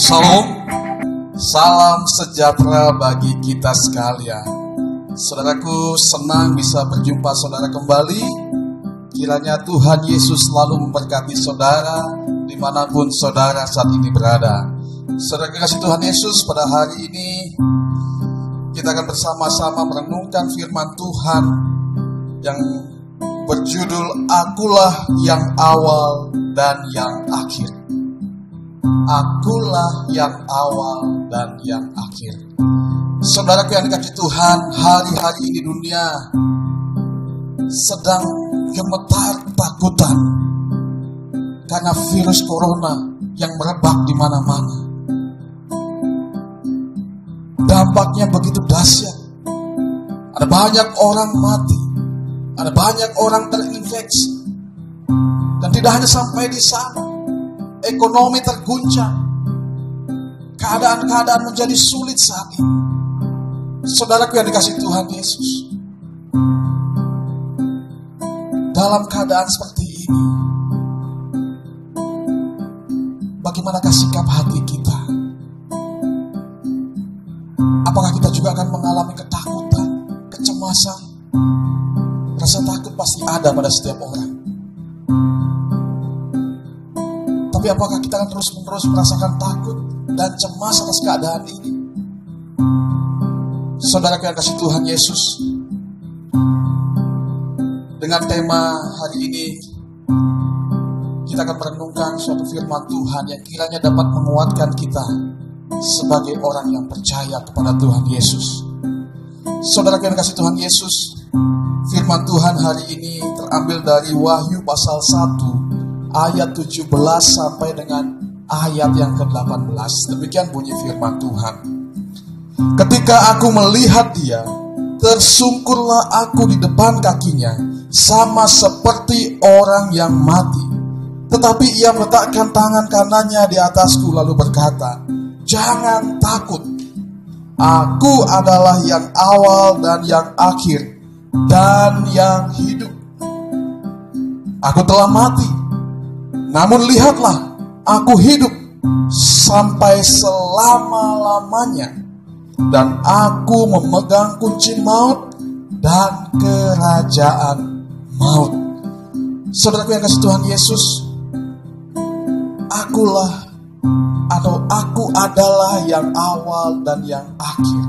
Shalom, salam sejahtera bagi kita sekalian. Saudaraku, senang bisa berjumpa saudara kembali. Kiranya Tuhan Yesus selalu memberkati saudara dimanapun saudara saat ini berada. Saudara kasih Tuhan Yesus, pada hari ini kita akan bersama-sama merenungkan firman Tuhan yang berjudul Akulah yang awal dan yang akhir. Akulah yang awal dan yang akhir. Saudaraku yang dikasihi Tuhan, hari-hari ini dunia sedang gemetar takutan karena virus corona yang merebak di mana-mana. Dampaknya begitu dahsyat. Ada banyak orang mati, ada banyak orang terinfeksi. Dan tidak hanya sampai di sana, ekonomi terguncang, keadaan-keadaan menjadi sulit saat ini. Saudaraku yang dikasihi Tuhan Yesus, dalam keadaan seperti ini, bagaimanakah sikap hati kita? Apakah kita juga akan mengalami ketakutan, kecemasan? Rasa takut pasti ada pada setiap orang. Tapi apakah kita akan terus-menerus merasakan takut dan cemas atas keadaan ini? Saudara yang kasih Tuhan Yesus, dengan tema hari ini kita akan merenungkan suatu firman Tuhan yang kiranya dapat menguatkan kita sebagai orang yang percaya kepada Tuhan Yesus. Saudara yang kasih Tuhan Yesus, firman Tuhan hari ini terambil dari Wahyu pasal 1 ayat 17 sampai dengan ayat yang ke-18. Demikian bunyi firman Tuhan. Ketika aku melihat dia, tersungkurlah aku di depan kakinya, sama seperti orang yang mati. Tetapi ia meletakkan tangan kanannya di atasku lalu berkata, "Jangan takut. Aku adalah yang awal dan yang akhir dan yang hidup. Aku telah mati, namun lihatlah, aku hidup sampai selama-lamanya, dan aku memegang kunci maut dan kerajaan maut." Saudaraku yang kasih Tuhan Yesus, akulah atau aku adalah yang awal dan yang akhir.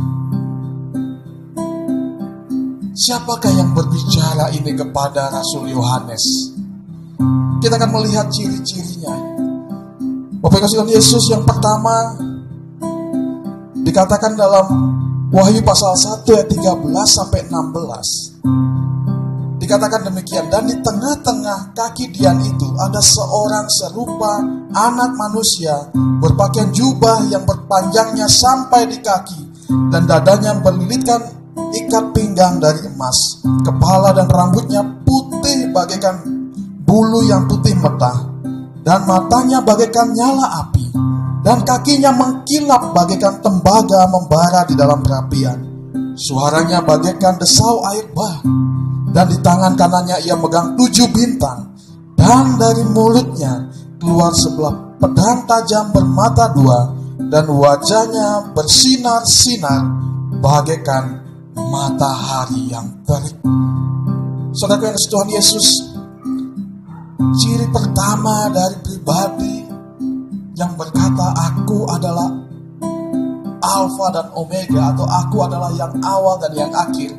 Siapakah yang berbicara ini kepada Rasul Yohanes? Kita akan melihat ciri-cirinya. Bapak kasih Tuhan Yesus, yang pertama dikatakan dalam Wahyu pasal 1 ayat 13 sampai 16. Dikatakan demikian, dan di tengah-tengah kaki Dian itu ada seorang serupa anak manusia, berpakaian jubah yang berpanjangnya sampai di kaki, dan dadanya berlilitkan ikat pinggang dari emas. Kepala dan rambutnya putih bagaikan bulu yang putih metah, dan matanya bagaikan nyala api, dan kakinya mengkilap bagaikan tembaga membara di dalam perapian. Suaranya bagaikan desau air bah, dan di tangan kanannya ia megang 7 bintang, dan dari mulutnya keluar sebelah pedang tajam bermata 2, dan wajahnya bersinar-sinar bagaikan matahari yang terik. Saudara yang kasih Tuhan Yesus, ciri pertama dari pribadi yang berkata aku adalah Alfa dan Omega, atau aku adalah yang awal dan yang akhir,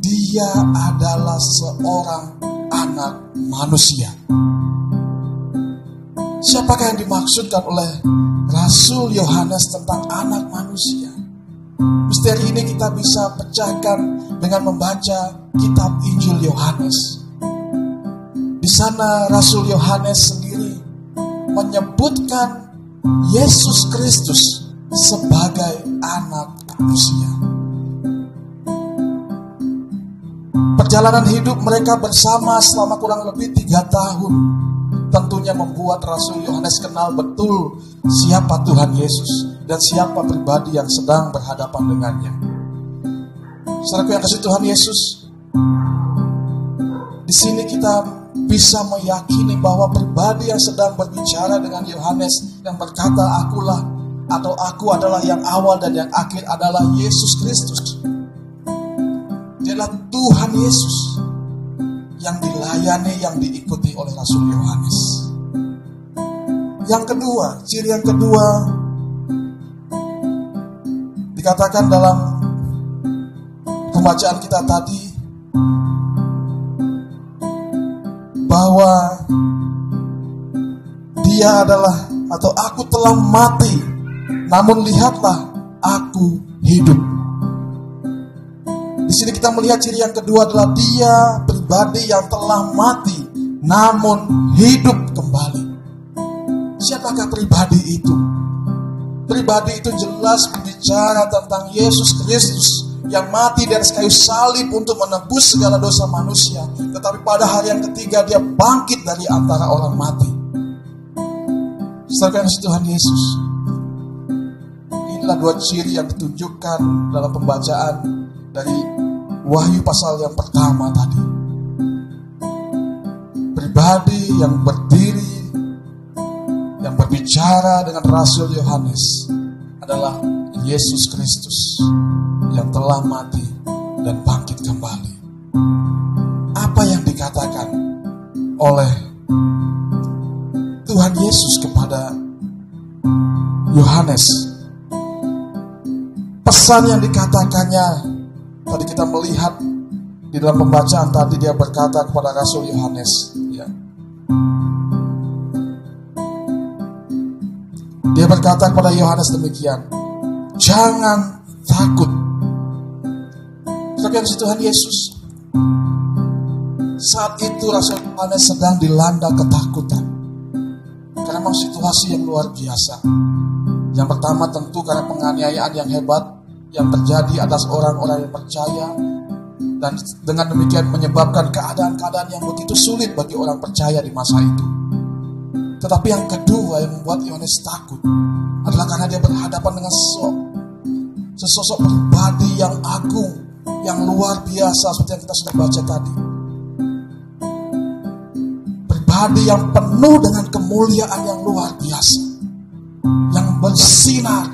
dia adalah seorang anak manusia. Siapakah yang dimaksudkan oleh Rasul Yohanes tentang anak manusia? Misteri ini kita bisa pecahkan dengan membaca kitab Injil Yohanes. Di sana Rasul Yohanes sendiri menyebutkan Yesus Kristus sebagai anak manusia. Perjalanan hidup mereka bersama selama kurang lebih 3 tahun tentunya membuat Rasul Yohanes kenal betul siapa Tuhan Yesus dan siapa pribadi yang sedang berhadapan dengannya. Saudaraku yang kasih Tuhan Yesus, di sini kita bisa meyakini bahwa pribadi yang sedang berbicara dengan Yohanes yang berkata akulah atau aku adalah yang awal dan yang akhir adalah Yesus Kristus. Dia adalah Tuhan Yesus yang dilayani, yang diikuti oleh Rasul Yohanes. Yang kedua, ciri yang kedua dikatakan dalam pembacaan kita tadi bahwa dia adalah atau aku telah mati, namun lihatlah aku hidup. Di sini kita melihat ciri yang kedua adalah dia pribadi yang telah mati namun hidup kembali. Siapakah pribadi itu? Pribadi itu jelas berbicara tentang Yesus Kristus yang mati di atas kayu salib untuk menebus segala dosa manusia. Tetapi pada hari yang ketiga dia bangkit dari antara orang mati. Saudara Tuhan Yesus. Inilah dua ciri yang ditunjukkan dalam pembacaan dari Wahyu pasal yang pertama tadi. Pribadi yang berdiri, yang berbicara dengan Rasul Yohanes adalah Yesus Kristus yang telah mati dan bangkit kembali. Apa yang dikatakan oleh Tuhan Yesus kepada Yohanes? Pesan yang dikatakannya, tadi kita melihat di dalam pembacaan tadi, dia berkata kepada Rasul Yohanes, ya. Dia berkata kepada Yohanes demikian, jangan takut. Saudara Tuhan Yesus, saat itu Rasul Yohanes sedang dilanda ketakutan karena memang situasi yang luar biasa. Yang pertama tentu karena penganiayaan yang hebat yang terjadi atas orang-orang yang percaya, dan dengan demikian menyebabkan keadaan-keadaan yang begitu sulit bagi orang percaya di masa itu. Tetapi yang kedua yang membuat Yohanes takut adalah karena dia berhadapan dengan sesosok pribadi yang agung, yang luar biasa seperti yang kita sudah baca tadi. Pribadi yang penuh dengan kemuliaan yang luar biasa, yang bersinar,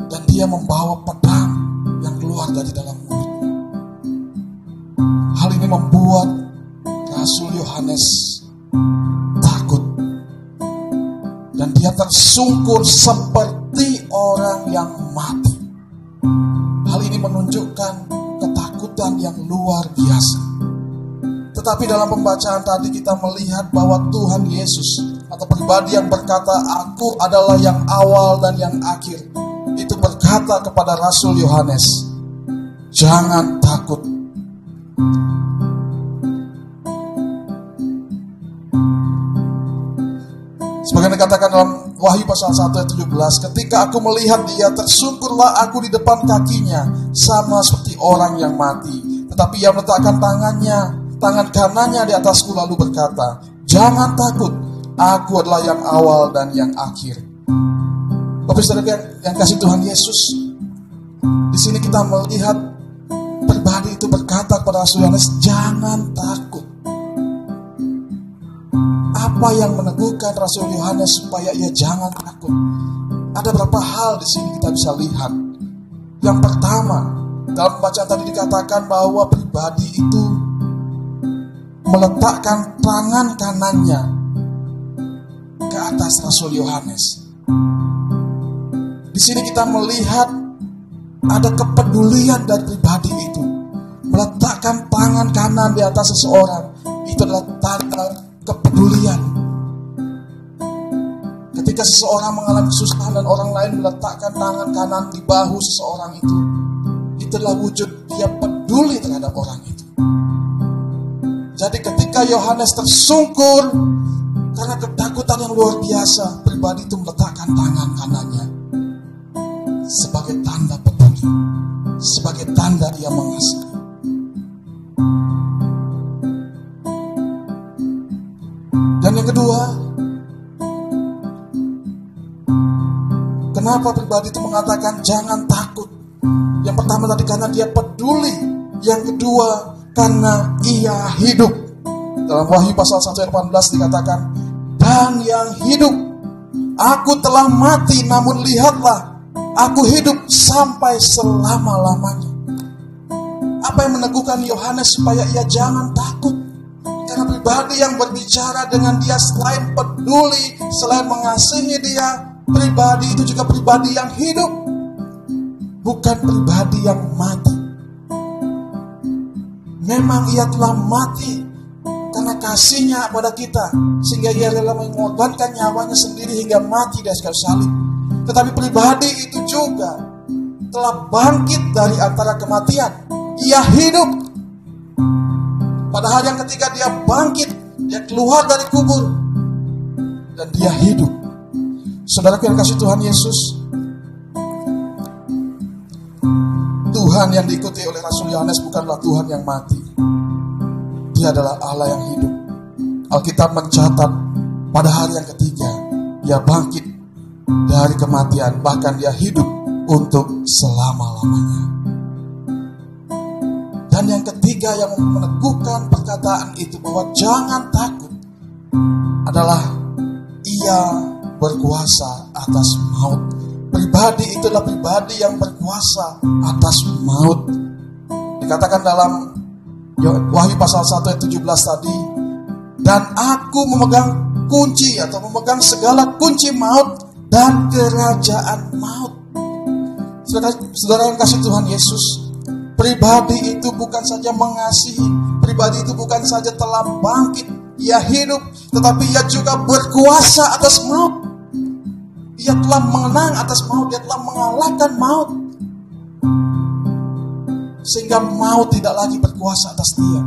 dan dia membawa pedang yang keluar dari dalam mulutnya. Hal ini membuat Rasul Yohanes takut, dan dia tersungkur seperti orang yang mati. Hal ini menunjukkan ketakutan yang luar biasa. Tetapi dalam pembacaan tadi kita melihat bahwa Tuhan Yesus atau pribadi yang berkata, aku adalah yang awal dan yang akhir, itu berkata kepada Rasul Yohanes, jangan takut. Sebagaimana dikatakan dalam Wahyu pasal 1 ayat 17, ketika aku melihat dia, tersungkurlah aku di depan kakinya, sama seperti orang yang mati. Tetapi ia meletakkan tangan kanannya di atasku lalu berkata, jangan takut, aku adalah yang awal dan yang akhir. Bapak Saudara yang kasih Tuhan Yesus, di sini kita melihat pribadi itu berkata kepada Rasul Yohanes, jangan takut. Apa yang meneguhkan Rasul Yohanes supaya ia jangan takut? Ada beberapa hal di sini kita bisa lihat. Yang pertama, dalam bacaan tadi dikatakan bahwa pribadi itu meletakkan tangan kanannya ke atas Rasul Yohanes. Di sini kita melihat ada kepedulian dari pribadi itu. Meletakkan tangan kanan di atas seseorang, itu adalah tanda kepedulian. Ketika seseorang mengalami kesusahan dan orang lain meletakkan tangan kanan di bahu seseorang itu adalah wujud dia peduli terhadap orang itu. Jadi ketika Yohanes tersungkur karena ketakutan yang luar biasa, pribadi itu meletakkan tangan kanannya sebagai tanda peduli, sebagai tanda dia mengasihi. Dan yang kedua, kenapa pribadi itu mengatakan jangan takut? Yang pertama tadi karena dia peduli. Yang kedua karena ia hidup. Dalam Wahyu pasal 1 ayat 18 dikatakan, dan yang hidup Aku telah mati, namun lihatlah, aku hidup sampai selama-lamanya. Apa yang meneguhkan Yohanes supaya ia jangan takut? Karena pribadi yang berbicara dengan dia selain peduli, selain mengasihi dia, pribadi itu juga pribadi yang hidup, bukan pribadi yang mati. Memang ia telah mati karena kasihnya pada kita, sehingga ia rela mengorbankan nyawanya sendiri hingga mati di atas kayu salib. Tetapi pribadi itu juga telah bangkit dari antara kematian. Ia hidup. Pada hari yang ketiga dia bangkit, dia keluar dari kubur, dan dia hidup. Saudaraku yang kasih Tuhan Yesus, Tuhan yang diikuti oleh Rasul Yohanes bukanlah Tuhan yang mati. Dia adalah Allah yang hidup. Alkitab mencatat pada hari yang ketiga dia bangkit dari kematian, bahkan dia hidup untuk selama-lamanya. Dan yang ketiga yang meneguhkan perkataan itu bahwa jangan takut adalah ia berkuasa atas maut. Pribadi itu adalah pribadi yang berkuasa atas maut. Dikatakan dalam Wahyu pasal 1 ayat 17 tadi, dan aku memegang kunci atau memegang segala kunci maut dan kerajaan maut. Saudara yang kasih Tuhan Yesus, pribadi itu bukan saja mengasihi, pribadi itu bukan saja telah bangkit, ia hidup, tetapi ia juga berkuasa atas maut. Ia telah menang atas maut, dia telah mengalahkan maut. Sehingga maut tidak lagi berkuasa atas dia.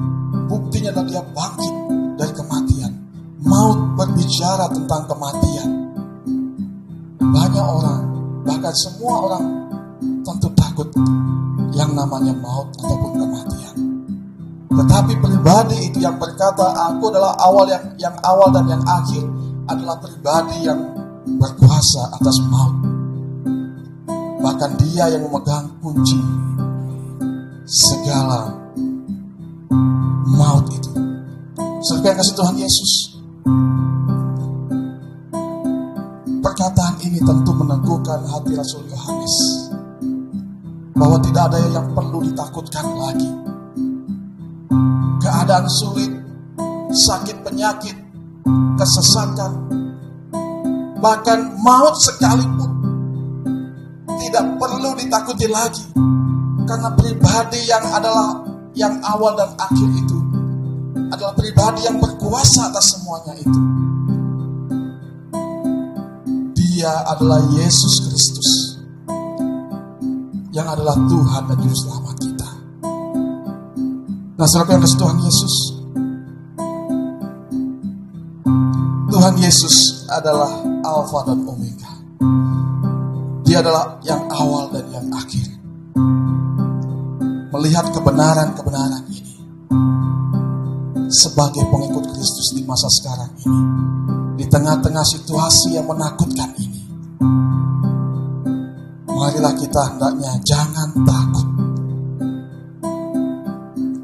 Buktinya adalah dia bangkit dari kematian. Maut berbicara tentang kematian. Banyak orang, bahkan semua orang tentu takut yang namanya maut ataupun kematian. Tetapi pribadi itu yang berkata, aku adalah yang awal dan yang akhir, adalah pribadi yang berkuasa atas maut. Bahkan dia yang memegang kunci segala maut itu. Saudara kasih Tuhan Yesus, perkataan ini tentu meneguhkan hati Rasul Yohanes bahwa tidak ada yang perlu ditakutkan lagi. Keadaan sulit, sakit penyakit, kesesatan, bahkan maut sekalipun tidak perlu ditakuti lagi. Karena pribadi yang adalah yang awal dan akhir itu adalah pribadi yang berkuasa atas semuanya itu. Dia adalah Yesus Kristus yang adalah Tuhan dan Juru Selamat kita. Nah, saudara yang kasih Tuhan Yesus, Tuhan Yesus adalah Alfa dan Omega. Dia adalah yang awal dan yang akhir. Melihat kebenaran-kebenaran ini sebagai pengikut Kristus di masa sekarang ini, di tengah-tengah situasi yang menakutkan ini, marilah kita hendaknya jangan takut.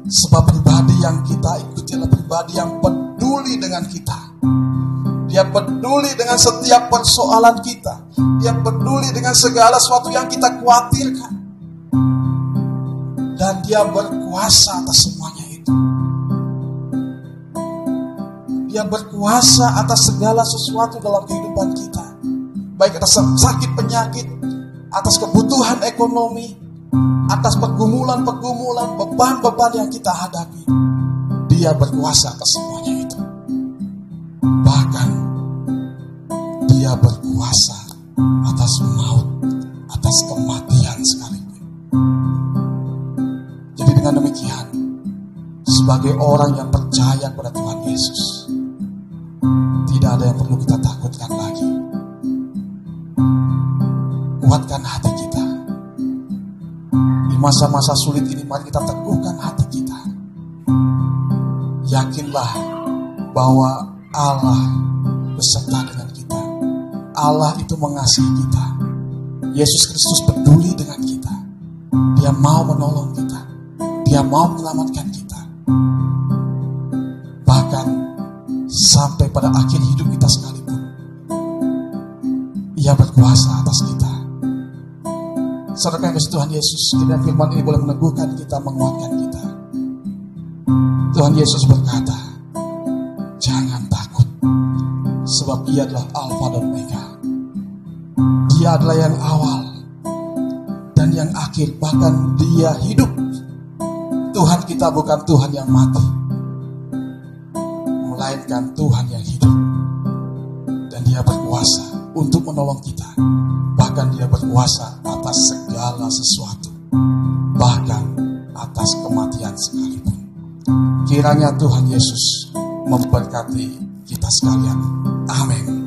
Sebab pribadi yang kita ikuti adalah pribadi yang peduli dengan kita. Dia peduli dengan setiap persoalan kita. Dia peduli dengan segala sesuatu yang kita khawatirkan. Dan dia berkuasa atas semuanya itu. Dia berkuasa atas segala sesuatu dalam kehidupan kita. Baik atas sakit penyakit, atas kebutuhan ekonomi, atas pergumulan-pergumulan, beban-beban yang kita hadapi. Dia berkuasa atas semuanya itu. Bahkan dia berkuasa atas maut, atas kematian sekalipun. Jadi dengan demikian, sebagai orang yang percaya kepada Tuhan Yesus, tidak ada yang perlu kita takutkan lagi. Kuatkan hati kita. Di masa-masa sulit ini, mari kita teguhkan hati kita. Yakinlah bahwa Allah beserta dengan kita. Allah itu mengasihi kita. Yesus Kristus peduli dengan kita. Dia mau menolong kita. Dia mau menyelamatkan kita. Bahkan sampai pada akhir hidup kita sekalipun, Dia berkuasa atas kita. Saudara yang kasih Tuhan Yesus, kiranya firman ini boleh meneguhkan kita, menguatkan kita. Tuhan Yesus berkata, jangan takut, sebab Ia adalah Alfa dan Omega. Dia adalah yang awal dan yang akhir, bahkan Dia hidup. Tuhan kita bukan Tuhan yang mati, melainkan Tuhan yang hidup. Dan Dia berkuasa untuk menolong kita. Bahkan Dia berkuasa atas segala sesuatu, bahkan atas kematian sekalipun. Kiranya Tuhan Yesus memberkati kita sekalian. Amin.